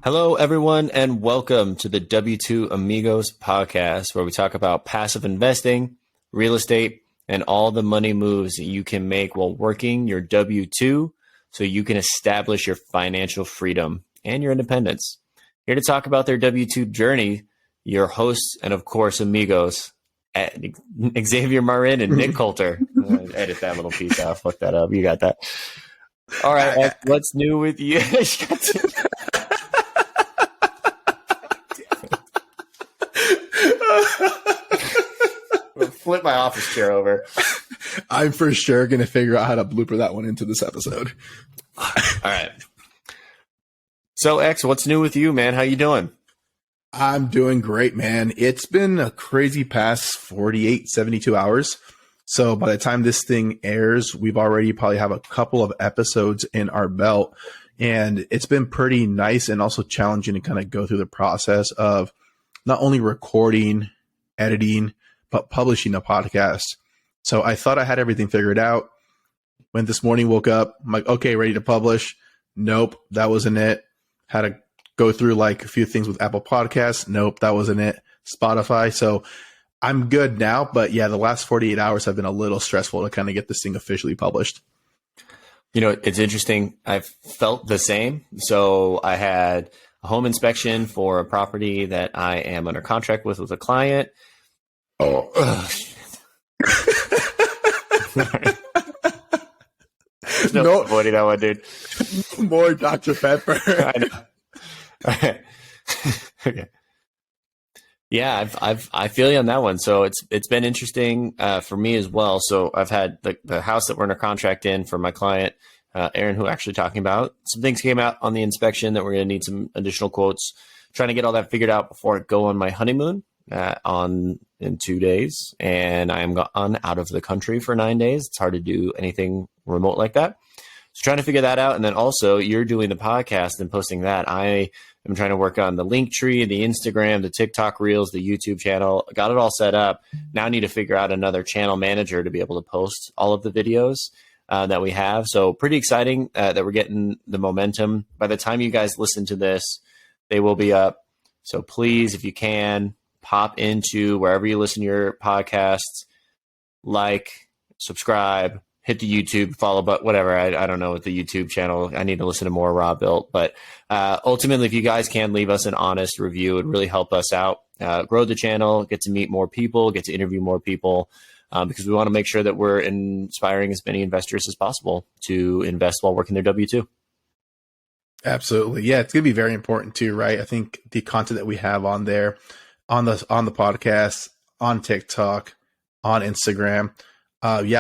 Hello, everyone, and welcome to the W2 Amigos podcast, where we talk about passive investing, real estate, and all the money moves that you can make while working your W2 so you can establish your financial freedom and your independence. Here to talk about their W2 journey, your hosts and, of course, amigos, Xavier Marin and Nick Coulter. Edit that little piece out. Fuck that up. You got that. All right, what's new with you? Flip my office chair over. I'm for sure going to figure out how to blooper that one into this episode. All right. So, X, what's new with you, man? How you doing? I'm doing great, man. It's been a crazy past 48, 72 hours. So by the time this thing airs, we've already probably have a couple of episodes in our belt. And it's been pretty nice and also challenging to kind of go through the process of not only recording, editing, but publishing a podcast. So I thought I had everything figured out. When this morning woke up, I'm like, okay, ready to publish. Nope, that wasn't it. Had to go through like a few things with Apple Podcasts. Nope, that wasn't it. Spotify. So I'm good now. But yeah, the last 48 hours have been a little stressful to kind of get this thing officially published. You know, it's interesting. I've felt the same. So I had a home inspection for a property that I am under contract with a client. Oh, no avoiding that one, dude. More Dr. Pepper. I know. All right. Okay. Yeah, I feel you on that one. So it's been interesting for me as well. So I've had the house that we're under contract in for my client, Aaron, who actually talking about some things came out on the inspection that we're going to need some additional quotes. Trying to get all that figured out before I go on my honeymoon in 2 days, and I am gone out of the country for 9 days. It's hard to do anything remote like that. So trying to figure that out. And then also you're doing the podcast and posting that. I am trying to work on the link tree, the Instagram, the TikTok reels, the YouTube channel. Got it all set up. Now I need to figure out another channel manager to be able to post all of the videos that we have. So pretty exciting that we're getting the momentum. By the time you guys listen to this, they will be up. So please, if you can, pop into wherever you listen to your podcasts, like, subscribe, hit the YouTube, follow, but whatever. I don't know with the YouTube channel. I need to listen to more Raw Built. But ultimately, if you guys can leave us an honest review, it would really help us out, grow the channel, get to meet more people, get to interview more people, because we want to make sure that we're inspiring as many investors as possible to invest while working their W-2. Absolutely. Yeah, it's going to be very important too, right? I think the content that we have on there, on the podcast, on TikTok, on Instagram,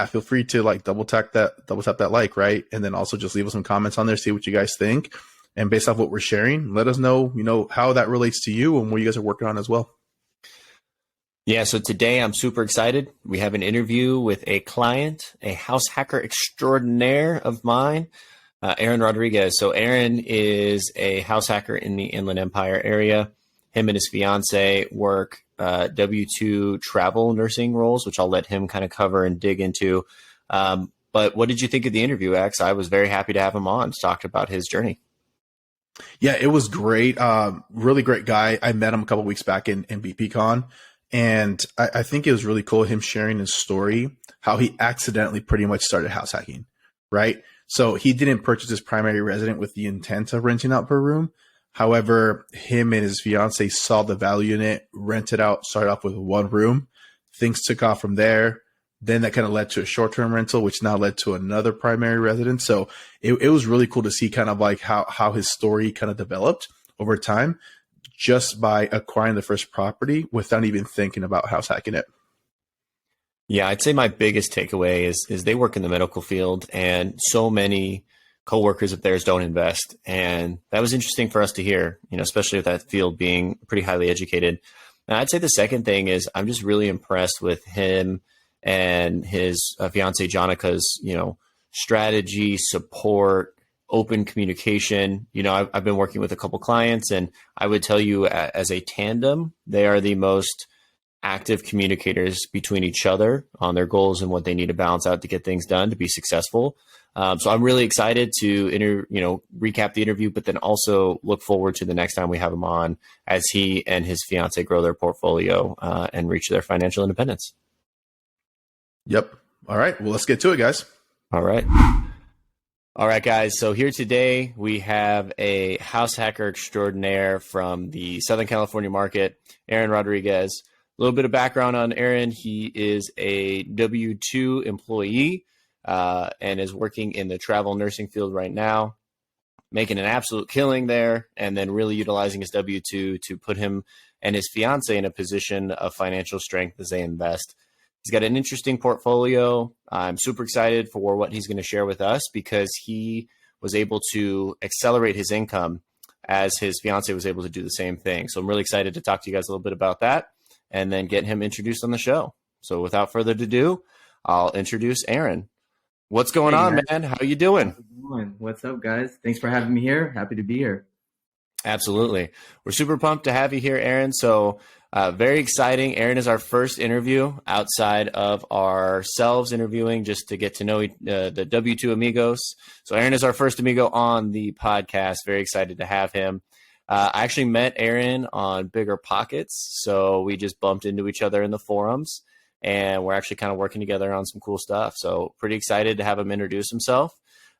feel free to like double tap that like, right? And then also just leave us some comments on there, see what you guys think. And based off what we're sharing, let us know, how that relates to you and what you guys are working on as well. Yeah, so today I'm super excited. We have an interview with a client, a house hacker extraordinaire of mine, Aron Rodriquez. So Aron is a house hacker in the Inland Empire area. Him and his fiance work W-2 travel nursing roles, which I'll let him kind of cover and dig into. But what did you think of the interview, X? I was very happy to have him on to talk about his journey. Yeah, it was great. Really great guy. I met him a couple weeks back in BPCon. And I think it was really cool him sharing his story, how he accidentally pretty much started house hacking, right? So he didn't purchase his primary resident with the intent of renting out per room. However, him and his fiance saw the value in it, rented out, started off with one room. Things took off from there. Then that kind of led to a short-term rental, which now led to another primary residence. So it was really cool to see kind of like how his story kind of developed over time just by acquiring the first property without even thinking about house hacking it. Yeah, I'd say my biggest takeaway is they work in the medical field, and so many coworkers of theirs don't invest. And that was interesting for us to hear, especially with that field being pretty highly educated. And I'd say the second thing is I'm just really impressed with him and his fiance Jonica's, strategy, support, open communication. I've been working with a couple clients, and I would tell you as a tandem, they are the most active communicators between each other on their goals and what they need to balance out to get things done to be successful. So I'm really excited to recap the interview, but then also look forward to the next time we have him on as he and his fiance grow their portfolio and reach their financial independence. Yep. All right. Well, let's get to it, guys. All right. All right, guys. So here today we have a house hacker extraordinaire from the Southern California market, Aron Rodriquez. A little bit of background on Aron. He is a W-2 employee and is working in the travel nursing field right now, making an absolute killing there, and then really utilizing his W-2 to put him and his fiance in a position of financial strength as they invest. He's got an interesting portfolio. I'm super excited for what he's going to share with us because he was able to accelerate his income as his fiance was able to do the same thing. So I'm really excited to talk to you guys a little bit about that and then get him introduced on the show. So without further ado, I'll introduce Aron. What's going on, man? How are you doing? What's up, guys? Thanks for having me here. Happy to be here. Absolutely. We're super pumped to have you here, Aron. So very exciting. Aron is our first interview outside of ourselves interviewing just to get to know the W2 amigos. So Aron is our first amigo on the podcast. Very excited to have him. I actually met Aron on Bigger Pockets. So we just bumped into each other in the forums and we're actually kind of working together on some cool stuff. So pretty excited to have him introduce himself.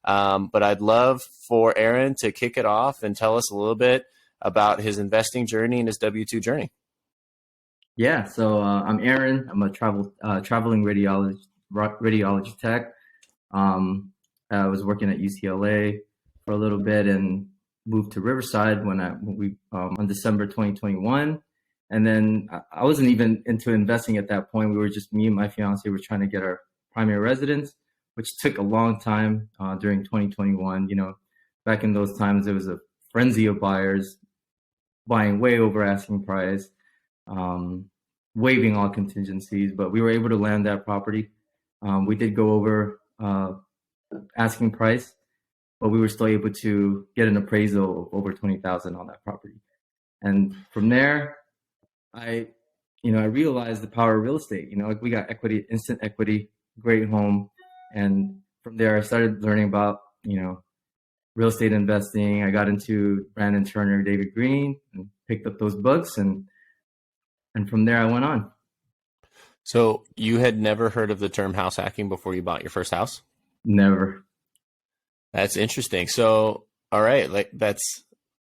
But I'd love for Aron to kick it off and tell us a little bit about his investing journey and his W-2 journey. Yeah, so I'm Aron. I'm a traveling radiology tech. I was working at UCLA for a little bit and moved to Riverside on December 2021. And then I wasn't even into investing at that point. We were just, me and my fiance were trying to get our primary residence, which took a long time during 2021. Back in those times, there was a frenzy of buyers buying way over asking price, waiving all contingencies, but we were able to land that property. We did go over asking price, but we were still able to get an appraisal of over $20,000 on that property. And from there, I realized the power of real estate. We got equity, instant equity, great home. And from there, I started learning about, real estate investing. I got into Brandon Turner, David Green, and picked up those books. And from there, I went on. So you had never heard of the term house hacking before you bought your first house? Never. That's interesting. So, all right,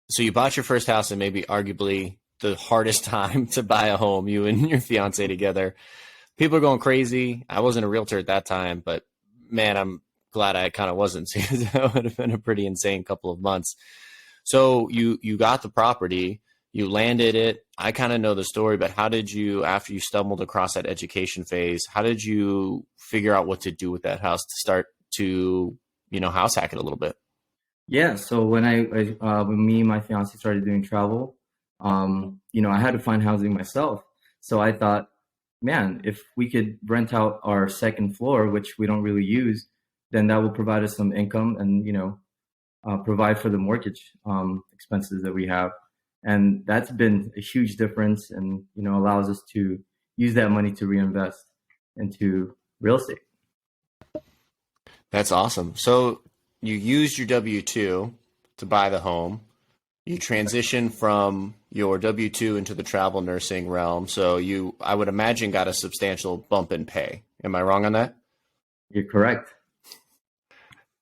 so you bought your first house and maybe arguably the hardest time to buy a home, you and your fiance together. People are going crazy. I wasn't a realtor at that time, but man, I'm glad I kind of wasn't. That would have been a pretty insane couple of months. So you got the property, you landed it. I kind of know the story, but how did you, after you stumbled across that education phase, how did you figure out what to do with that house to start to, house hack it a little bit? Yeah. So when when me and my fiance started doing travel, I had to find housing myself. So I thought, man, if we could rent out our second floor, which we don't really use, then that will provide us some income and, provide for the mortgage expenses that we have. And that's been a huge difference and, allows us to use that money to reinvest into real estate. That's awesome. So you used your W-2 to buy the home. You transitioned from your W-2 into the travel nursing realm. So you, I would imagine, got a substantial bump in pay. Am I wrong on that? You're correct.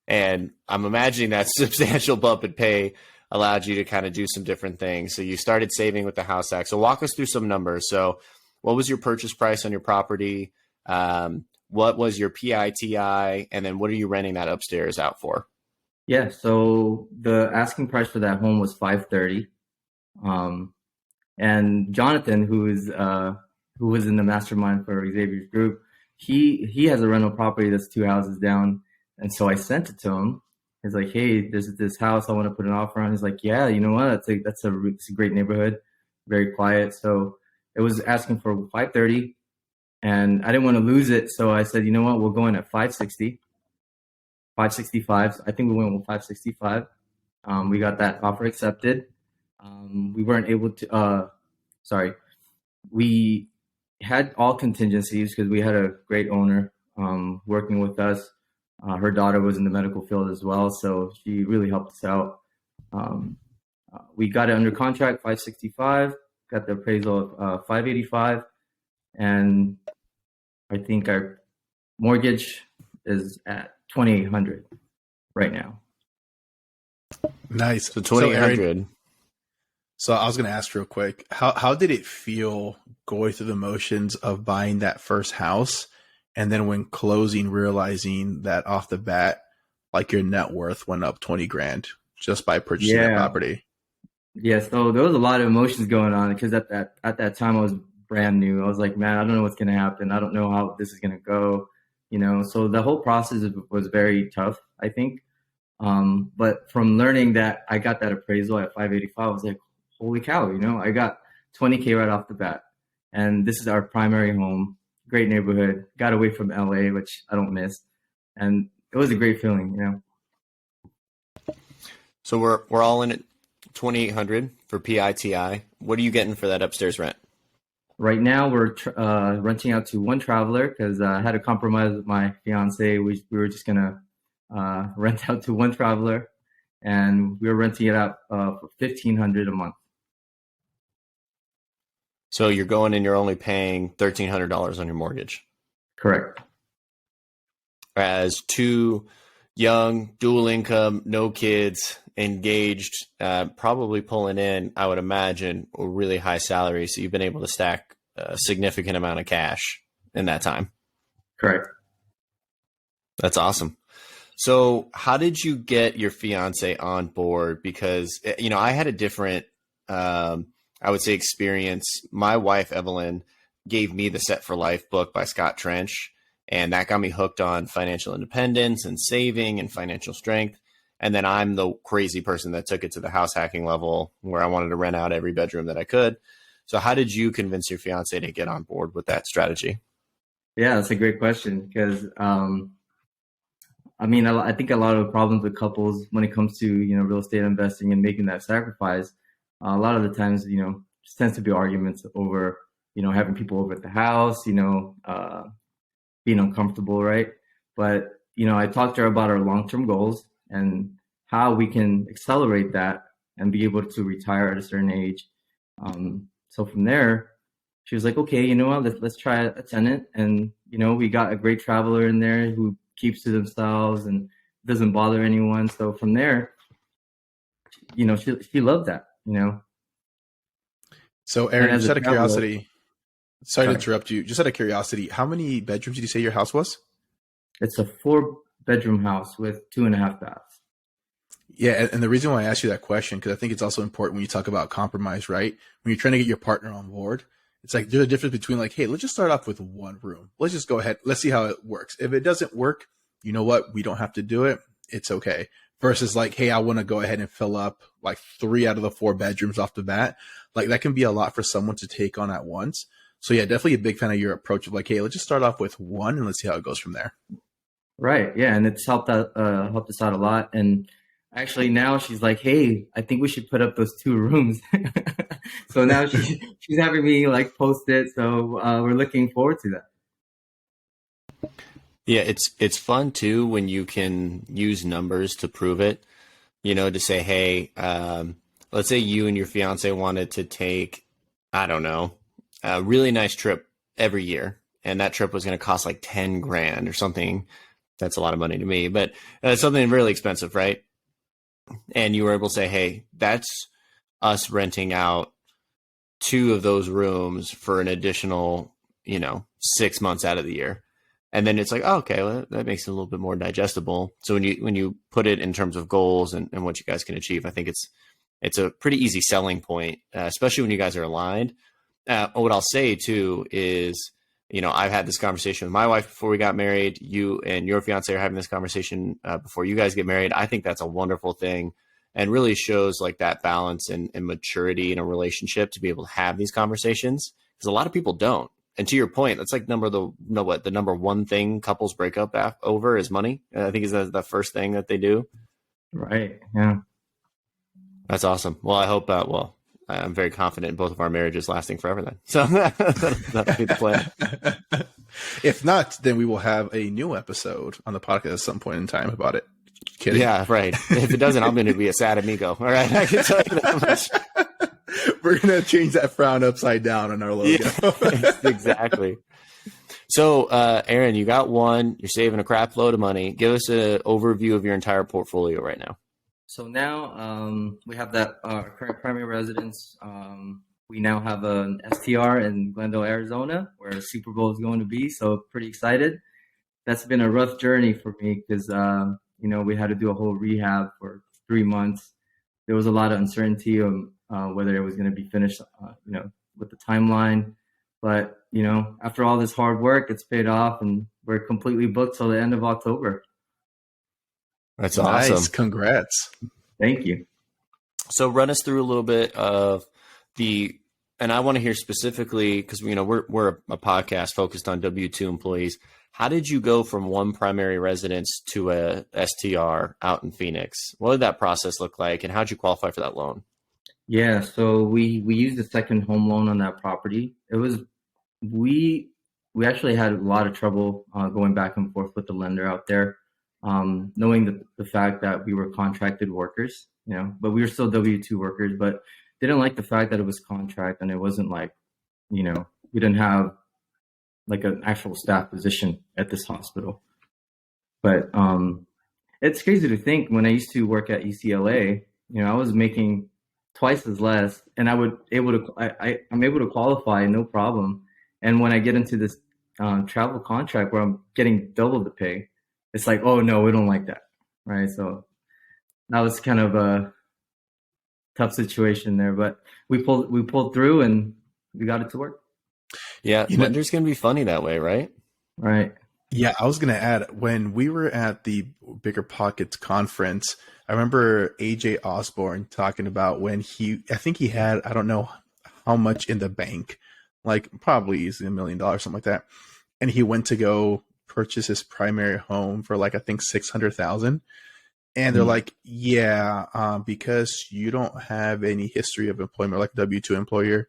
And I'm imagining that substantial bump in pay allowed you to kind of do some different things. So you started saving with the house hack. So walk us through some numbers. So what was your purchase price on your property? What was your PITI? And then what are you renting that upstairs out for? Yeah. So the asking price for that home was $530. And Jonathan, who was in the mastermind for Xavier's group, he has a rental property that's 2 houses down. And so I sent it to him. He's like, hey, there's this house I want to put an offer on. He's like, yeah, you know what? It's a great neighborhood, very quiet. So it was asking for $530, and I didn't want to lose it. So I said, you know what? We'll go in at $560, $565. I think we went with $565. We got that offer accepted. We weren't able to. We had all contingencies because we had a great owner working with us. Her daughter was in the medical field as well, so she really helped us out. Um, we got it under contract, 565, got the appraisal of 585, and I think our mortgage is at 2,800 right now. Nice. So 2,800. So I was going to ask real quick, how did it feel going through the motions of buying that first house, and then when closing, realizing that off the bat, like your net worth went up 20 grand just by purchasing that property? Yeah, so there was a lot of emotions going on because at that time I was brand new. I was like, man, I don't know what's going to happen. I don't know how this is going to go, you know. So the whole process was very tough, I think. But from learning that I got that appraisal at 585, I was like, holy cow, you know, I got 20K right off the bat. And this is our primary home, great neighborhood, got away from LA, which I don't miss. And it was a great feeling, you know. So we're all in at 2,800 for PITI. What are you getting for that upstairs rent? Right now, we're renting out to one traveler because I had a compromise with my fiance. We were just gonna rent out to one traveler, and we were renting it out for $1,500 a month. So you're going and you're only paying $1,300 on your mortgage. Correct. As two young, dual income, no kids, engaged, probably pulling in, I would imagine, a really high salary. So you've been able to stack a significant amount of cash in that time. Correct. That's awesome. So how did you get your fiance on board? Because, you know, I had a different, I would say, experience. My wife, Evelyn, gave me the Set for Life book by Scott Trench, and that got me hooked on financial independence and saving and financial strength. And then I'm the crazy person that took it to the house hacking level where I wanted to rent out every bedroom that I could. So how did you convince your fiance to get on board with that strategy? Yeah, that's a great question because, I mean, I think a lot of the problems with couples when it comes to, you know, real estate investing and making that sacrifice, a lot of the times, you know, just tends to be arguments over, you know, having people over at the house, you know, being uncomfortable, right? But, you know, I talked to her about our long-term goals and how we can accelerate that and be able to retire at a certain age. So from there, she was like, okay, you know what, let's try a tenant. And, you know, we got a great traveler in there who keeps to themselves and doesn't bother anyone. So from there, you know, she loved that, you know. So Aaron, just out of curiosity, sorry to interrupt you. Just out of curiosity, how many bedrooms did you say your house was? It's a 4-bedroom house with 2.5 baths. Yeah, and the reason why I asked you that question, because I think it's also important when you talk about compromise, right? When you're trying to get your partner on board, it's like there's a difference between like, hey, let's just start off with one room. Let's just go ahead. Let's see how it works. If it doesn't work, you know what? We don't have to do it. It's okay. Versus like, hey, I want to go ahead and fill up like 3 out of the 4 bedrooms off the bat. Like that can be a lot for someone to take on at once. So yeah, definitely a big fan of your approach of like, hey, let's just start off with one and let's see how it goes from there. Right. Yeah. And it's helped us out a lot. And actually now she's like, hey, I think we should put up those 2 rooms. So now she's having me like post it. So we're looking forward to that. Yeah, it's fun too when you can use numbers to prove it. You know, to say, hey, let's say you and your fiance wanted to take, I don't know, a really nice trip every year, and that trip was going to cost like 10 grand or something. That's a lot of money to me, but something really expensive, right? And you were able to say, hey, that's us renting out 2 of those rooms for an additional, you know, 6 months out of the year. And then it's like, oh, okay, well, that makes it a little bit more digestible. So when you put it in terms of goals and what you guys can achieve, I think it's a pretty easy selling point, especially when you guys are aligned. What I'll say too is, you know, I've had this conversation with my wife before we got married. You and your fiance are having this conversation before you guys get married. I think that's a wonderful thing and really shows like that balance and maturity in a relationship to be able to have these conversations, because a lot of people don't. And to your point, that's like the number one thing couples break up over is money. I think is the first thing that they do. Right. Yeah. That's awesome. Well, I hope, I'm very confident in both of our marriages lasting forever then. So that'll be the plan. If not, then we will have a new episode on the podcast at some point in time about it. Kidding. Yeah, right. If it doesn't, I'm going to be a sad amigo. All right. I can tell you that much. We're going to change that frown upside down on our logo. Yeah, exactly. So, Aaron, you got one. You're saving a crap load of money. Give us an overview of your entire portfolio right now. So now we have that current primary residence. We now have an STR in Glendale, Arizona, where Super Bowl is going to be. So pretty excited. That's been a rough journey for me because we had to do a whole rehab for 3 months. There was a lot of uncertainty on whether it was going to be finished, with the timeline. But, after all this hard work, it's paid off and we're completely booked till the end of October. That's nice. awesome. Congrats. Thank you. So run us through a little bit of and I want to hear specifically, because, we're a podcast focused on W-2 employees. How did you go from one primary residence to a STR out in Phoenix? What did that process look like, and how did you qualify for that loan? Yeah, so we used a second home loan on that property. We actually had a lot of trouble going back and forth with the lender out there, knowing the fact that we were contracted workers, but we were still W-2 workers, but didn't like the fact that it was contract and it wasn't like, we didn't have like an actual staff position at this hospital. But it's crazy to think when I used to work at UCLA, I was making twice as less, and I'm able to qualify, no problem. And when I get into this travel contract where I'm getting double the pay, it's like, oh no, we don't like that, right? So that was kind of a tough situation there, but we pulled through and we got it to work. Yeah, lender's going to be funny that way, right? Right. Yeah, I was going to add, when we were at the Bigger Pockets conference, I remember AJ Osborne talking about when I think he had, I don't know how much in the bank, like probably easily $1 million, something like that. And he went to go purchase his primary home for like, I think 600,000. And they're like, yeah, because you don't have any history of employment, like a W-2 employer,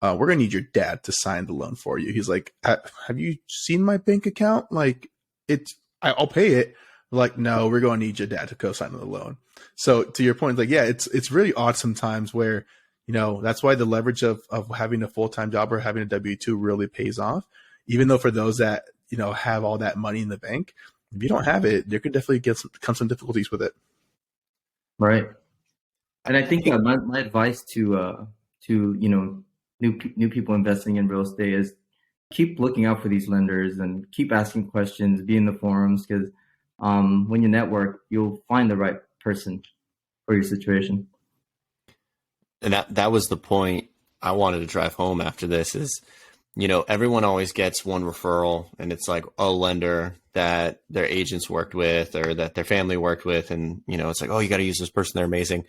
we're going to need your dad to sign the loan for you. He's like, have you seen my bank account? Like, I'll pay it. Like, no, we're going to need your dad to co-sign the loan. So to your point, like, yeah, it's really odd sometimes where, that's why the leverage of having a full-time job or having a W-2 really pays off. Even though for those that, have all that money in the bank, if you don't have it, there could definitely come some difficulties with it. Right. And I think my advice to new people investing in real estate is keep looking out for these lenders and keep asking questions, be in the forums, because when you network, you'll find the right person for your situation. And that was the point I wanted to drive home after this is, everyone always gets one referral, and it's like a lender that their agents worked with or that their family worked with. And, it's like, oh, you got to use this person. They're amazing.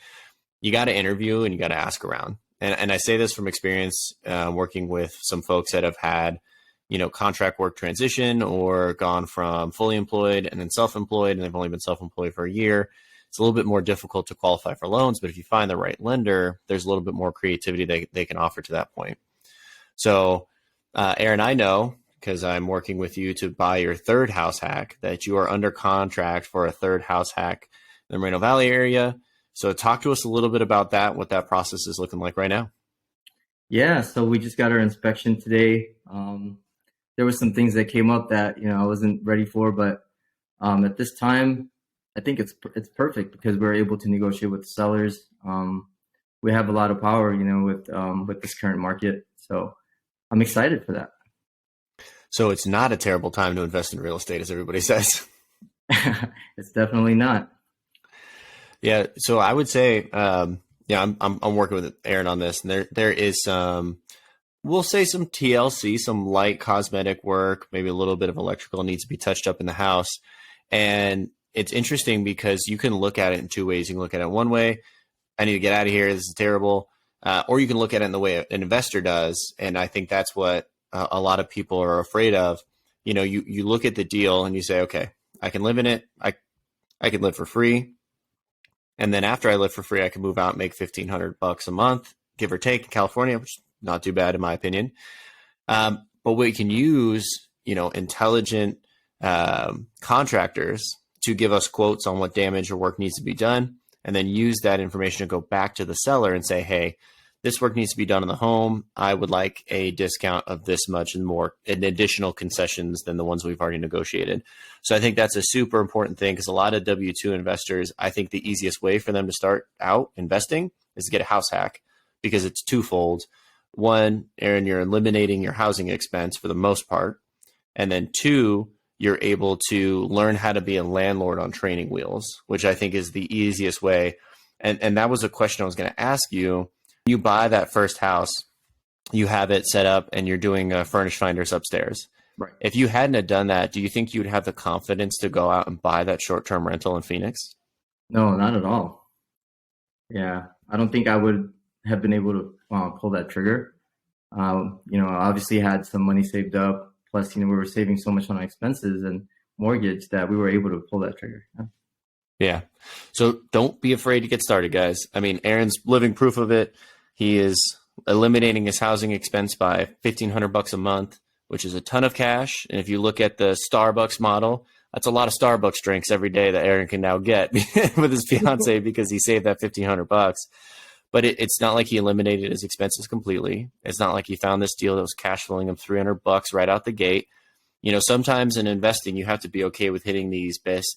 You got to interview and you got to ask around. And I say this from experience, working with some folks that have had, contract work transition or gone from fully employed and then self-employed, and they've only been self-employed for a year. It's a little bit more difficult to qualify for loans, but if you find the right lender, there's a little bit more creativity they can offer to that point. So, Aaron, I know, because I'm working with you to buy your third house hack, that you are under contract for a third house hack in the Moreno Valley area. So talk to us a little bit about that, what that process is looking like right now. Yeah, so we just got our inspection today. There were some things that came up that, I wasn't ready for, but at this time, I think it's perfect because we're able to negotiate with the sellers. We have a lot of power, with this current market. So I'm excited for that. So it's not a terrible time to invest in real estate, as everybody says. It's definitely not. Yeah. So I would say, I'm working with Aaron on this, and there is some, we'll say some TLC, some light cosmetic work, maybe a little bit of electrical needs to be touched up in the house. And it's interesting because you can look at it in two ways. You can look at it one way, I need to get out of here, this is terrible. Or you can look at it in the way an investor does. And I think that's what a lot of people are afraid of. You look at the deal and you say, okay, I can live in it. I can live for free. And then after I live for free, I can move out and make $1,500 a month. give or take in California, which is not too bad in my opinion. But we can use, intelligent contractors to give us quotes on what damage or work needs to be done, and then use that information to go back to the seller and say, hey, this work needs to be done in the home. I would like a discount of this much and more, and additional concessions than the ones we've already negotiated. So I think that's a super important thing, because a lot of W-2 investors, I think the easiest way for them to start out investing is to get a house hack, because it's twofold. One, Aaron, you're eliminating your housing expense for the most part. And then two, you're able to learn how to be a landlord on training wheels, which I think is the easiest way. And that was a question I was going to ask you. You buy that first house, you have it set up, and you're doing furnished finders upstairs. Right. If you hadn't have done that, do you think you would have the confidence to go out and buy that short-term rental in Phoenix? No, not at all. Yeah, I don't think I would have been able to pull that trigger. Obviously had some money saved up. Plus, we were saving so much on our expenses and mortgage that we were able to pull that trigger. Yeah. Yeah. So don't be afraid to get started, guys. I mean, Aaron's living proof of it. He is eliminating his housing expense by $1,500 a month, which is a ton of cash. And if you look at the Starbucks model, that's a lot of Starbucks drinks every day that Aaron can now get with his fiance because he saved that $1,500. But it's not like he eliminated his expenses completely. It's not like he found this deal that was cash flowing him $300 right out the gate. Sometimes in investing, you have to be okay with hitting these base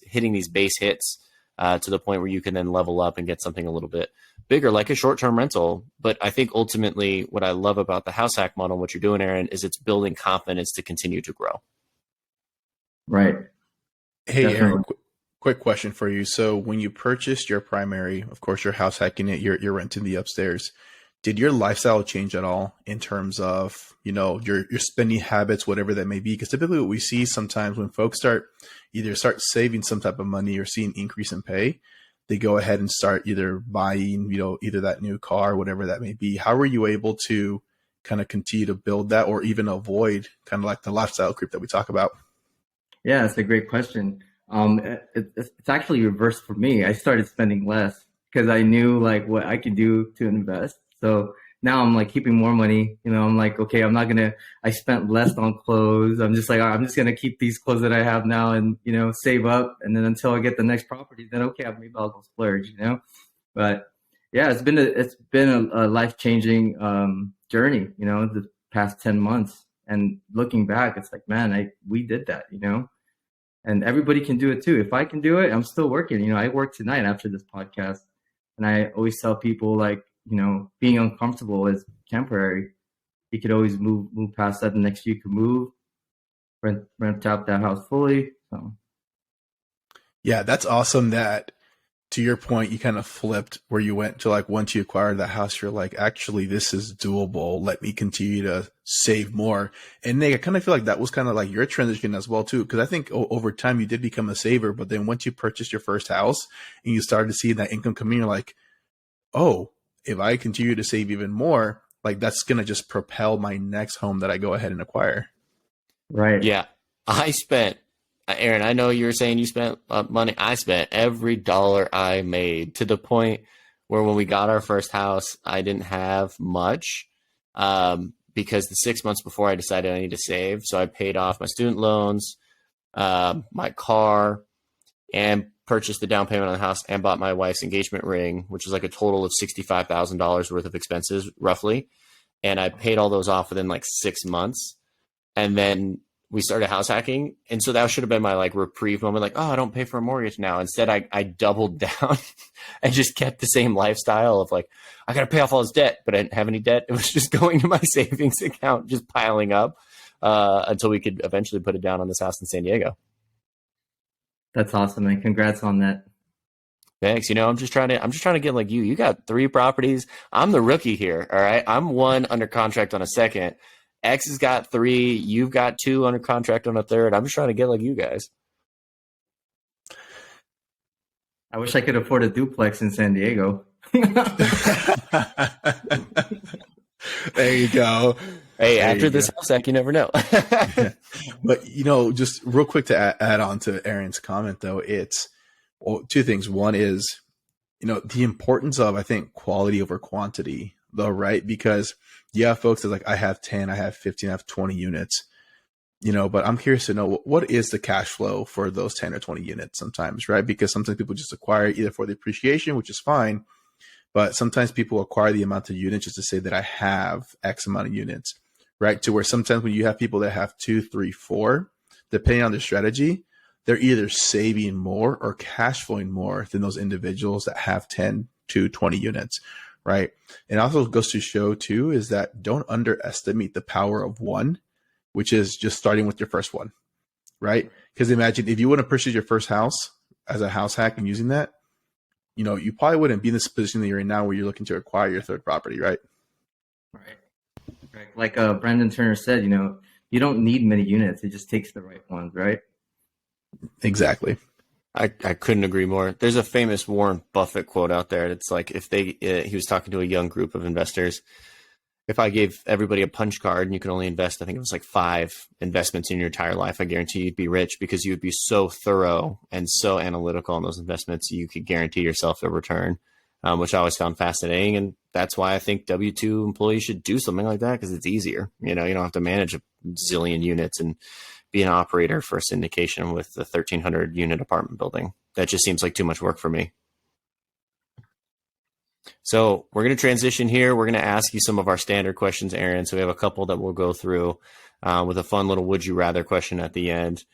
hits to the point where you can then level up and get something a little bit bigger, like a short-term rental. But I think ultimately what I love about the house hack model, what you're doing, Aaron, is it's building confidence to continue to grow. Right. Hey, Definitely. Aaron, quick question for you. So when you purchased your primary, of course, you're house hacking it, you're renting the upstairs. Did your lifestyle change at all in terms of, your spending habits, whatever that may be? Because typically what we see sometimes when folks start saving some type of money or see an increase in pay, they go ahead and start either buying, either that new car, whatever that may be. How were you able to kind of continue to build that, or even avoid kind of like the lifestyle creep that we talk about? Yeah, that's a great question. It's actually reversed for me. I started spending less because I knew like what I could do to invest. So now I'm like keeping more money. I'm like, okay, I spent less on clothes. I'm just like, I'm just going to keep these clothes that I have now and, save up. And then until I get the next property, then okay, maybe I'll go splurge, But yeah, it's been a life-changing journey, the past 10 months. And looking back, it's like, man, we did that, and everybody can do it too. If I can do it, I'm still working. I work tonight after this podcast, and I always tell people like, being uncomfortable is temporary. You could always move past that. The next year you can move, rent out that house fully. So. Yeah, that's awesome that, to your point, you kind of flipped where you went to like, once you acquired that house, you're like, actually, this is doable. Let me continue to save more. And Nick, I kind of feel like that was kind of like your transition as well, too. Because I think over time you did become a saver. But then once you purchased your first house and you started to see that income coming, you're like, oh, if I continue to save even more, like that's going to just propel my next home that I go ahead and acquire. Right. Yeah. Aaron, I know you were saying you spent money. I spent every dollar I made, to the point where when we got our first house, I didn't have much because the 6 months before I decided I need to save. So I paid off my student loans, my car, and purchased the down payment on the house, and bought my wife's engagement ring, which was like a total of $65,000 worth of expenses, roughly. And I paid all those off within like 6 months. And then we started house hacking. And so that should have been my like reprieve moment. Like, oh, I don't pay for a mortgage now. Instead, I doubled down and just kept the same lifestyle of like, I got to pay off all this debt, but I didn't have any debt. It was just going to my savings account, just piling up until we could eventually put it down on this house in San Diego. That's awesome, man. Congrats on that. Thanks. I'm just trying to get like you. You got 3 properties. I'm the rookie here. All right. I'm 1 under contract on a second. X has got 3. You've got 2 under contract on a third. I'm just trying to get like you guys. I wish I could afford a duplex in San Diego. There you go. Hey, after this house hack, you never know. But, just real quick to add on to Aaron's comment, though, it's 2 things. One is, the importance of, I think, quality over quantity. though, right? Because you have folks that like, I have 10, I have 15, I have 20 units, but I'm curious to know what is the cash flow for those 10 or 20 units sometimes, right? Because sometimes people just acquire either for the appreciation, which is fine, but sometimes people acquire the amount of units just to say that I have X amount of units, right? To where sometimes when you have people that have 2, 3, 4, depending on their strategy, they're either saving more or cash flowing more than those individuals that have 10 to 20 units, right? And also goes to show too is that don't underestimate the power of one, which is just starting with your first one, right? Because imagine if you wouldn't purchase your first house as a house hack and using that, you probably wouldn't be in this position that you're in now where you're looking to acquire your third property, right? Right. Like Brandon Turner said, you don't need many units. It just takes the right ones, right? Exactly. I couldn't agree more. There's a famous Warren Buffett quote out there. It's like he was talking to a young group of investors. If I gave everybody a punch card and you could only invest, I think it was like 5 investments in your entire life, I guarantee you'd be rich because you would be so thorough and so analytical on those investments. You could guarantee yourself a return, which I always found fascinating. And that's why I think W-2 employees should do something like that because it's easier. You don't have to manage a zillion units and be an operator for a syndication with the 1,300 unit apartment building. That just seems like too much work for me. So we're going to transition here. We're going to ask you some of our standard questions, Aron. So we have a couple that we'll go through with a fun little would you rather question at the end.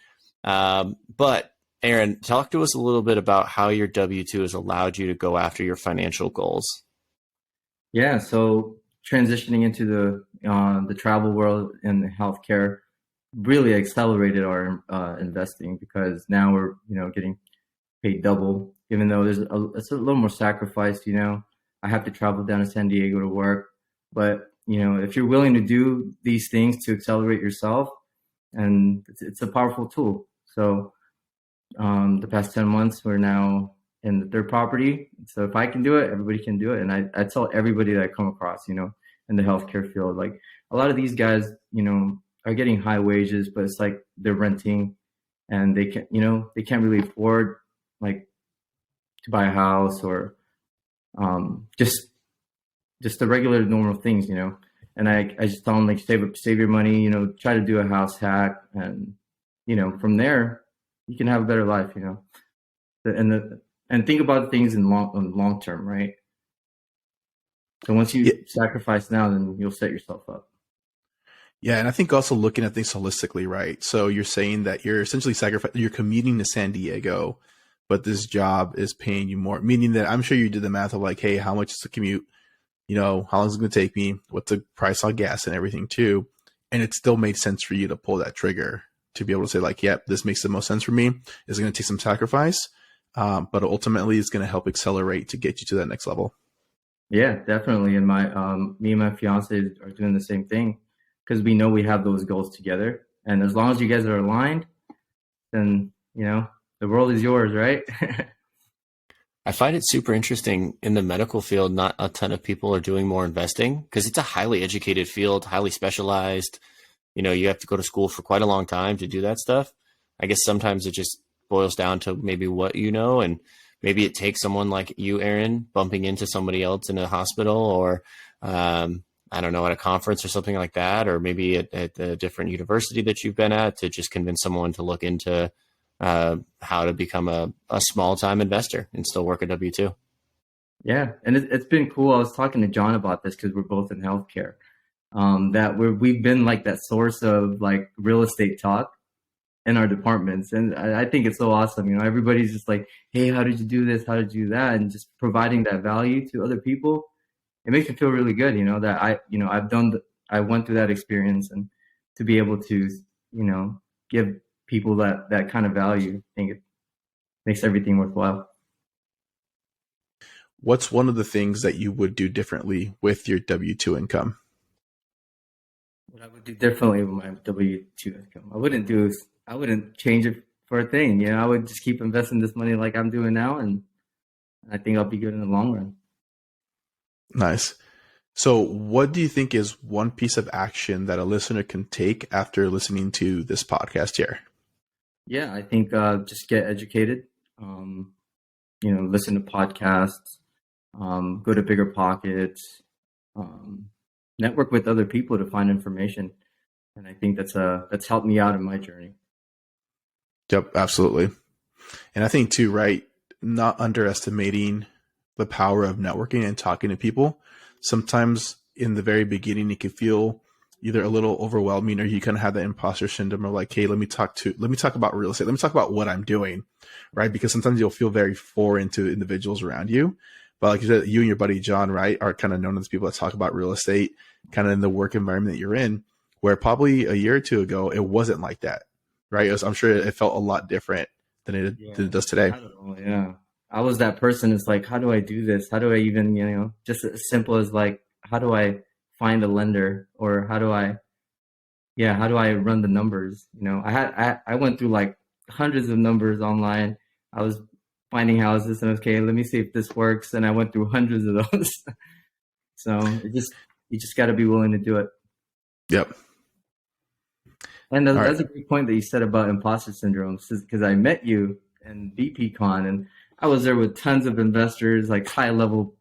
But Aron, talk to us a little bit about how your W-2 has allowed you to go after your financial goals. Yeah, so transitioning into the travel world and the healthcare really accelerated our investing because now we're getting paid double. Even though it's a little more sacrifice, I have to travel down to San Diego to work, but if you're willing to do these things to accelerate yourself, and it's a powerful tool. So the past 10 months, we're now in the third property. So if I can do it, everybody can do it. And I tell everybody that I come across, in the healthcare field, like a lot of these guys, are getting high wages, but it's like they're renting and they can't really afford like to buy a house or just the regular normal things, and I just tell them like save your money, try to do a house hack, and from there you can have a better life, and think about things in long term, right? So once you sacrifice now, then you'll set yourself up. Yeah, and I think also looking at things holistically, right? So you're saying that you're essentially you're commuting to San Diego, but this job is paying you more, meaning that I'm sure you did the math of like, hey, how much is the commute? How long is it going to take me? What's the price on gas and everything too? And it still made sense for you to pull that trigger to be able to say like, yep, this makes the most sense for me. It's going to take some sacrifice, but ultimately it's going to help accelerate to get you to that next level. Yeah, definitely. And me and my fiance are doing the same thing because we know we have those goals together. And as long as you guys are aligned, then, the world is yours, right? I find it super interesting in the medical field. Not a ton of people are doing more investing because it's a highly educated field, highly specialized. You have to go to school for quite a long time to do that stuff. I guess sometimes it just boils down to maybe what and maybe it takes someone like you, Aron, bumping into somebody else in a hospital or, I don't know, at a conference or something like that, or maybe at a different university that you've been at to just convince someone to look into how to become a small-time investor and still work a W-2. Yeah, and it's been cool. I was talking to John about this because we're both in healthcare. That we've been like that source of like real estate talk in our departments, and I think it's so awesome. Everybody's just like, "Hey, how did you do this? How did you do that?" And just providing that value to other people, it makes me feel really good. That I went through that experience, and to be able to, give people that kind of value, I think it makes everything worthwhile. What's one of the things that you would do differently with your W-2 income? What I would do differently with my W-2 income, I wouldn't change it for a thing. I would just keep investing this money like I'm doing now, and I think I'll be good in the long run. Nice. So what do you think is one piece of action that a listener can take after listening to this podcast here? Yeah, I think just get educated, listen to podcasts, go to Bigger Pockets, network with other people to find information. And I think that's helped me out in my journey. Yep, absolutely. And I think too, right, not underestimating the power of networking and talking to people. Sometimes in the very beginning, it can feel either a little overwhelming, or you kind of have that imposter syndrome of like, hey, let me talk about real estate. Let me talk about what I'm doing, right? Because sometimes you'll feel very foreign to individuals around you. But like you said, you and your buddy John, right, are kind of known as people that talk about real estate, kind of in the work environment that you're in, where probably a year or two ago, it wasn't like that, right? I'm sure it felt a lot different than it does today. Yeah. I was that person. It's like, how do I do this? How do I even, just as simple as like, how do I find a lender, or how do I run the numbers? I went through like hundreds of numbers online. I was finding houses and okay, let me see if this works. And I went through hundreds of those. So you just got to be willing to do it. Yep. And that's a great point that you said about imposter syndrome, because I met you in VPCon, and I was there with tons of investors, like high level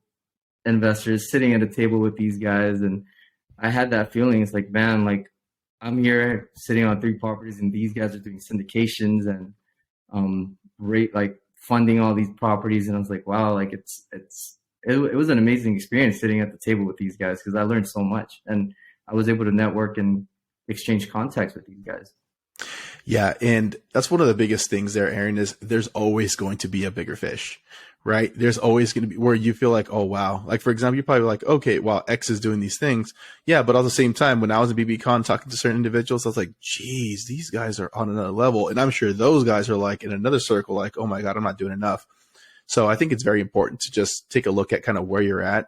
investors, sitting at a table with these guys. And I had that feeling. It's like, man, like I'm here sitting on 3 properties and these guys are doing syndications and like funding all these properties. And I was like, wow, like it was an amazing experience sitting at the table with these guys, because I learned so much and I was able to network and exchange contacts with these guys. Yeah. And that's one of the biggest things there, Aaron, is there's always going to be a bigger fish, right? There's always going to be where you feel like, oh, wow. Like, for example, you're probably like, okay, well, X is doing these things. Yeah. But at the same time, when I was at BBCon talking to certain individuals, I was like, geez, these guys are on another level. And I'm sure those guys are like in another circle, like, oh my God, I'm not doing enough. So I think it's very important to just take a look at kind of where you're at.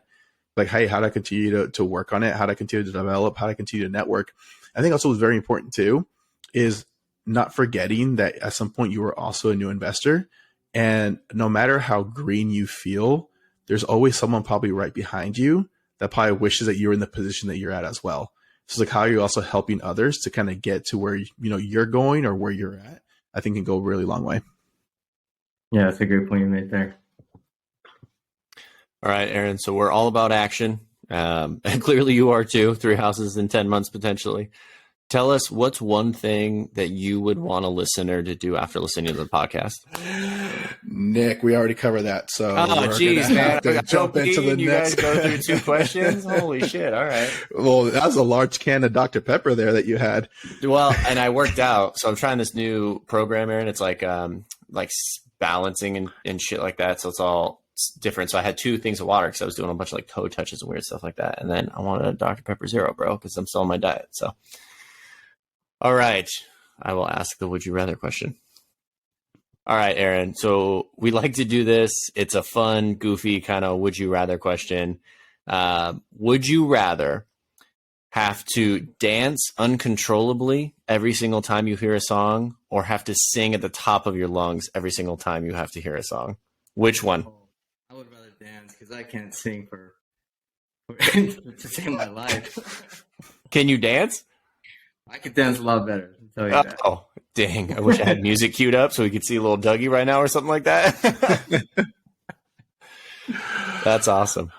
Like, hey, how do I continue to work on it? How do I continue to develop? How do I continue to network? I think also what's very important too is not forgetting that at some point you were also a new investor, and no matter how green you feel, there's always someone probably right behind you that probably wishes that you're in the position that you're at as well. So it's like, how are you also helping others to kind of get to where you're going or where you're at? I think can go a really long way. Yeah, that's a great point you made there. All right, Aaron. So we're all about action. And clearly you are too. 3 houses in 10 months potentially. Tell us, what's one thing that you would want a listener to do after listening to the podcast? Nick, we already covered that. So geez, man. Jump into the you next. Guys go through 2 questions? Holy shit. All right. Well, that was a large can of Dr. Pepper there that you had. Well, and I worked out. So I'm trying this new program, Aaron. It's like balancing and shit like that. So it's all different. So I had 2 things of water because I was doing a bunch of like toe touches and weird stuff like that. And then I wanted a Dr. Pepper Zero, bro, because I'm still on my diet. So, all right. I will ask the would you rather question. All right, Aaron. So we like to do this. It's a fun, goofy kind of would you rather question. Would you rather have to dance uncontrollably every single time you hear a song, or have to sing at the top of your lungs every single time you have to hear a song? Which one? I would rather dance, because I can't sing to save my life. Can you dance? I could dance a lot better. I'll tell you that. Oh, dang. I wish I had music queued up so we could see a little Dougie right now or something like that. That's awesome.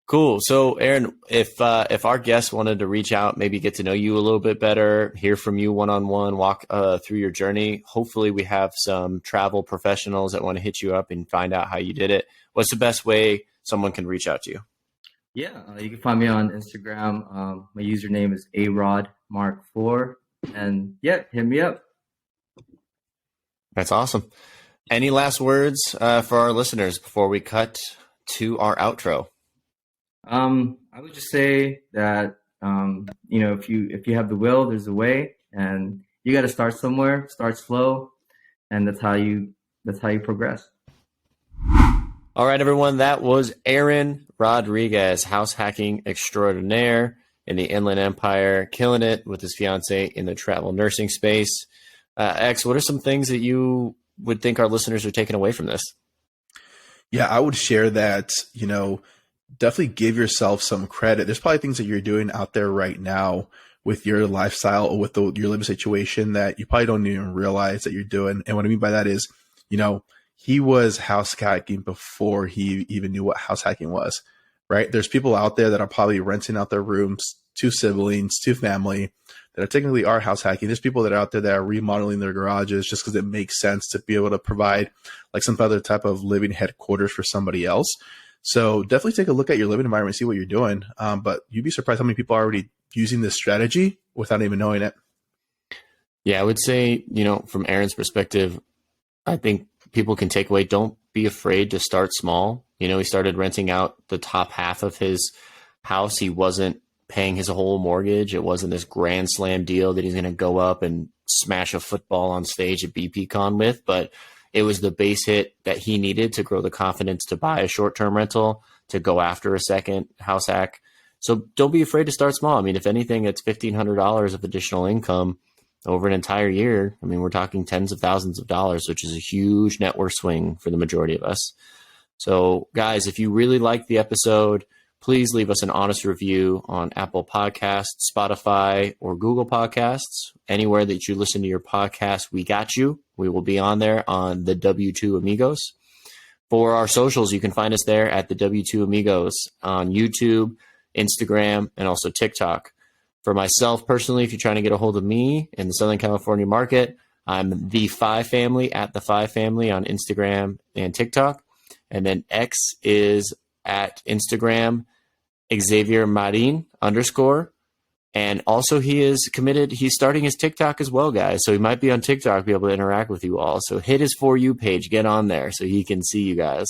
Cool. So, Aaron, if our guests wanted to reach out, maybe get to know you a little bit better, hear from you one-on-one, walk through your journey, hopefully we have some travel professionals that want to hit you up and find out how you did it. What's the best way someone can reach out to you? Yeah, you can find me on Instagram. My username is arodmark4. And yeah, hit me up. That's awesome. Any last words for our listeners before we cut to our outro? I would just say that if you have the will, there's a way, and you got to start somewhere. Start slow, and that's how you progress. All right, everyone. That was Aron Rodriquez, house hacking extraordinaire in the Inland Empire, killing it with his fiance in the travel nursing space. X, what are some things that you would think our listeners are taking away from this? Yeah, I would share that, definitely give yourself some credit. There's probably things that you're doing out there right now with your lifestyle or with your living situation that you probably don't even realize that you're doing. And what I mean by that is, he was house hacking before he even knew what house hacking was, right? There's people out there that are probably renting out their rooms to siblings, to family, that are technically are house hacking. There's people that are out there that are remodeling their garages just because it makes sense to be able to provide like some other type of living headquarters for somebody else. So definitely take a look at your living environment, see what you're doing. But you'd be surprised how many people are already using this strategy without even knowing it. Yeah, I would say, from Aaron's perspective, I think people can take away, don't be afraid to start small. He started renting out the top half of his house. He wasn't paying his whole mortgage. It wasn't this grand slam deal that he's going to go up and smash a football on stage at BPCon with, but it was the base hit that he needed to grow the confidence to buy a short-term rental, to go after a second house hack. So don't be afraid to start small. I mean, if anything, it's $1,500 of additional income over an entire year. I mean, we're talking tens of thousands of dollars, which is a huge net worth swing for the majority of us. So guys, if you really liked the episode, please leave us an honest review on Apple Podcasts, Spotify, or Google Podcasts. Anywhere that you listen to your podcast, we got you. We will be on there on the W2 Amigos. For our socials, you can find us there at the W2 Amigos on YouTube, Instagram, and also TikTok. For myself personally, if you're trying to get a hold of me in the Southern California market, I'm the Five Family at the Five Family on Instagram and TikTok. And then X is at Instagram, Xavier Marin _. And also he is committed. He's starting his TikTok as well, guys. So he might be on TikTok, be able to interact with you all. So hit his For You page, get on there so he can see you guys.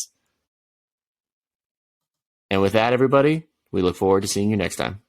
And with that, everybody, we look forward to seeing you next time.